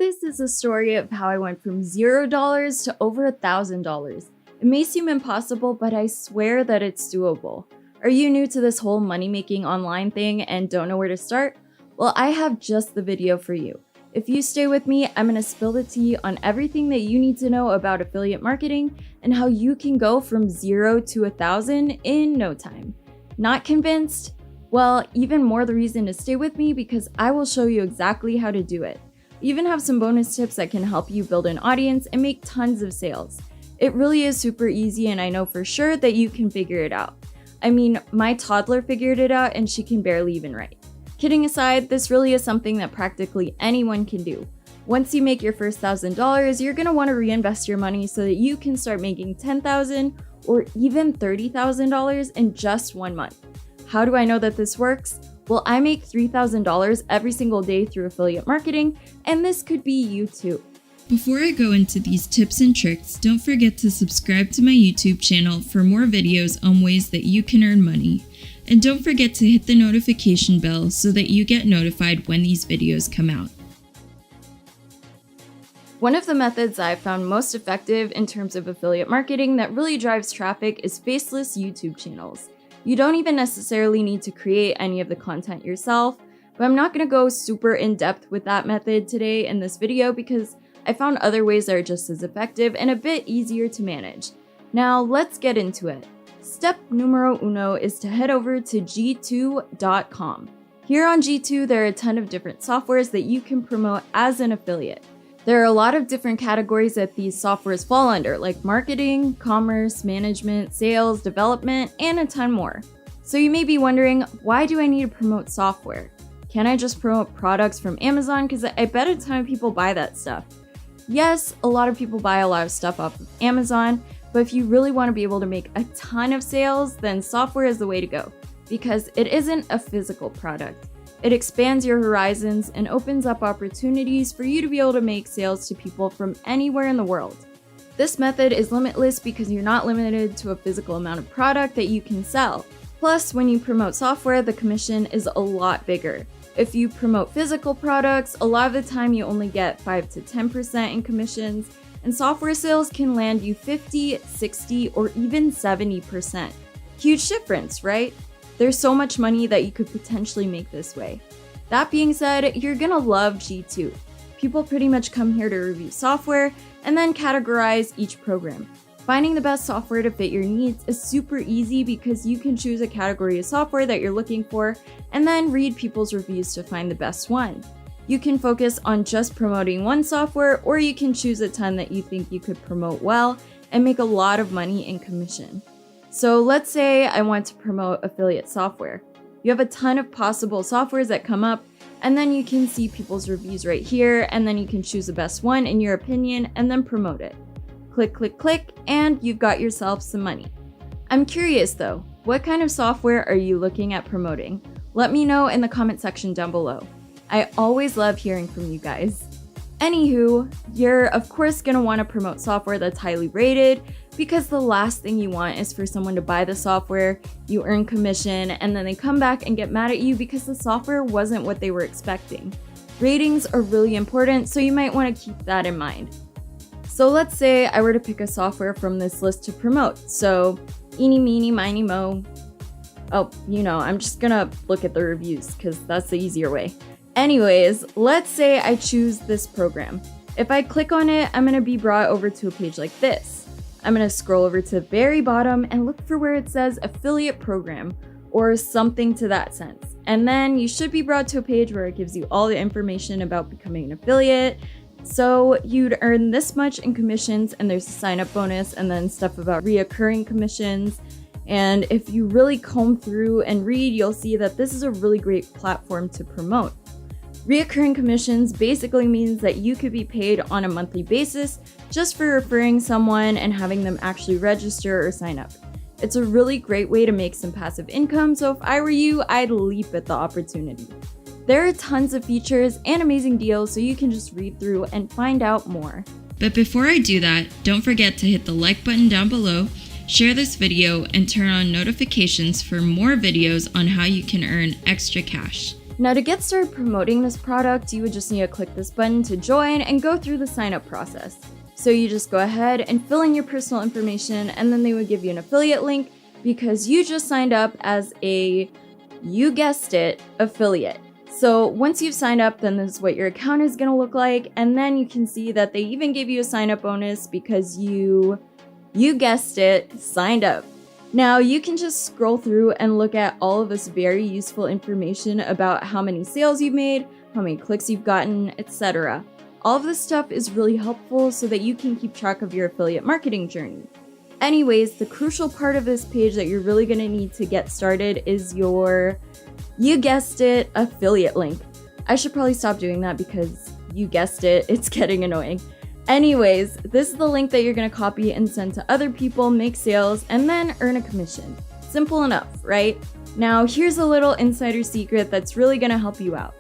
This is a story of how I went from $0 to over $1,000. It may seem impossible, but I swear that it's doable. Are you new to this whole money-making online thing and don't know where to start? Well, I have just the video for you. If you stay with me, I'm going to spill the tea on everything that you need to know about affiliate marketing and how you can go from 0 to 1,000 in no time. Not convinced? Well, even more the reason to stay with me because I will show you exactly how to do it. I even have some bonus tips that can help you build an audience and make tons of sales. It really is super easy and I know for sure that you can figure it out. I mean, my toddler figured it out and she can barely even write. Kidding aside, this really is something that practically anyone can do. Once you make your first $1,000, you're going to want to reinvest your money so that you can start making $10,000 or even $30,000 in just 1 month. How do I know that this works? Well, I make $3,000 every single day through affiliate marketing, and this could be you too. Before I go into these tips and tricks, don't forget to subscribe to my YouTube channel for more videos on ways that you can earn money. And don't forget to hit the notification bell so that you get notified when these videos come out. One of the methods I've found most effective in terms of affiliate marketing that really drives traffic is faceless YouTube channels. You don't even necessarily need to create any of the content yourself, but I'm not going to go super in-depth with that method today in this video because I found other ways that are just as effective and a bit easier to manage. Now let's get into it. Step numero uno is to head over to g2.com. Here on G2, there are a ton of different softwares that you can promote as an affiliate. There are a lot of different categories that these softwares fall under, like marketing, commerce, management, sales, development, and a ton more. So you may be wondering, why do I need to promote software? Can I just promote products from Amazon? Because I bet a ton of people buy that stuff. Yes, a lot of people buy a lot of stuff off of Amazon, but if you really want to be able to make a ton of sales, then software is the way to go, because it isn't a physical product. It expands your horizons and opens up opportunities for you to be able to make sales to people from anywhere in the world. This method is limitless because you're not limited to a physical amount of product that you can sell. Plus, when you promote software, the commission is a lot bigger. If you promote physical products, a lot of the time you only get 5 to 10% in commissions, and software sales can land you 50, 60, or even 70%. Huge difference, right? There's so much money that you could potentially make this way. That being said, you're gonna love G2. People pretty much come here to review software and then categorize each program. Finding the best software to fit your needs is super easy because you can choose a category of software that you're looking for and then read people's reviews to find the best one. You can focus on just promoting one software, or you can choose a ton that you think you could promote well and make a lot of money in commission. So let's say I want to promote affiliate software. You have a ton of possible softwares that come up, and then you can see people's reviews right here, and then you can choose the best one in your opinion and then promote it. Click, click, click, and you've got yourself some money. I'm curious though, what kind of software are you looking at promoting? Let me know in the comment section down below. I always love hearing from you guys. Anywho, you're of course gonna want to promote software that's highly rated because the last thing you want is for someone to buy the software, you earn commission, and then they come back and get mad at you because the software wasn't what they were expecting. Ratings are really important, so you might want to keep that in mind. So let's say I were to pick a software from this list to promote. So eeny, meeny, miny, mo. Oh, I'm just gonna look at the reviews because that's the easier way. Anyways, let's say I choose this program. If I click on it, I'm going to be brought over to a page like this. I'm going to scroll over to the very bottom and look for where it says affiliate program or something to that sense. And then you should be brought to a page where it gives you all the information about becoming an affiliate. So you'd earn this much in commissions, and there's a sign-up bonus and then stuff about reoccurring commissions. And if you really comb through and read, you'll see that this is a really great platform to promote. Reoccurring commissions basically means that you could be paid on a monthly basis just for referring someone and having them actually register or sign up. It's a really great way to make some passive income, so if I were you, I'd leap at the opportunity. There are tons of features and amazing deals, so you can just read through and find out more. But before I do that, don't forget to hit the like button down below, share this video, and turn on notifications for more videos on how you can earn extra cash. Now to get started promoting this product, you would just need to click this button to join and go through the sign up process. So you just go ahead and fill in your personal information, and then they would give you an affiliate link because you just signed up as a, you guessed it, affiliate. So once you've signed up, then this is what your account is gonna look like, and then you can see that they even give you a sign up bonus because you guessed it, signed up. Now you can just scroll through and look at all of this very useful information about how many sales you've made, how many clicks you've gotten, etc. All of this stuff is really helpful so that you can keep track of your affiliate marketing journey. Anyways, the crucial part of this page that you're really gonna need to get started is your, you guessed it, affiliate link. I should probably stop doing that because you guessed it, it's getting annoying. Anyways, this is the link that you're gonna copy and send to other people, make sales, and then earn a commission. Simple enough, right? Now, here's a little insider secret that's really gonna help you out.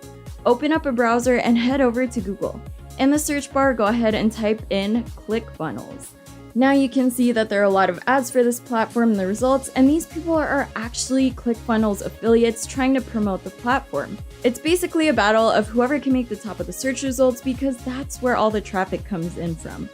Open up a browser and head over to Google. In the search bar, go ahead and type in ClickFunnels. Now you can see that there are a lot of ads for this platform in the results, and these people are actually ClickFunnels affiliates trying to promote the platform. It's basically a battle of whoever can make the top of the search results because that's where all the traffic comes in from.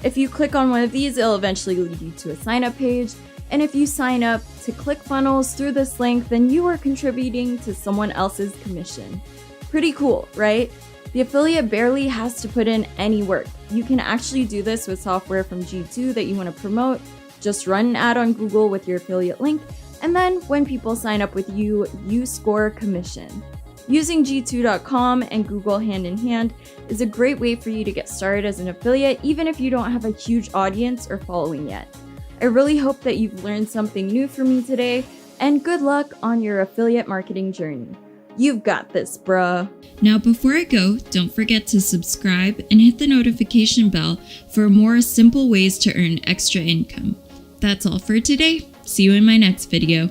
If you click on one of these, it'll eventually lead you to a sign up page, and if you sign up to ClickFunnels through this link, then you are contributing to someone else's commission. Pretty cool, right? The affiliate barely has to put in any work. You can actually do this with software from G2 that you want to promote. Just run an ad on Google with your affiliate link, and then when people sign up with you, you score a commission. Using G2.com and Google hand in hand is a great way for you to get started as an affiliate, even if you don't have a huge audience or following yet. I really hope that you've learned something new from me today, and good luck on your affiliate marketing journey. You've got this, bruh. Now before I go, don't forget to subscribe and hit the notification bell for more simple ways to earn extra income. That's all for today. See you in my next video.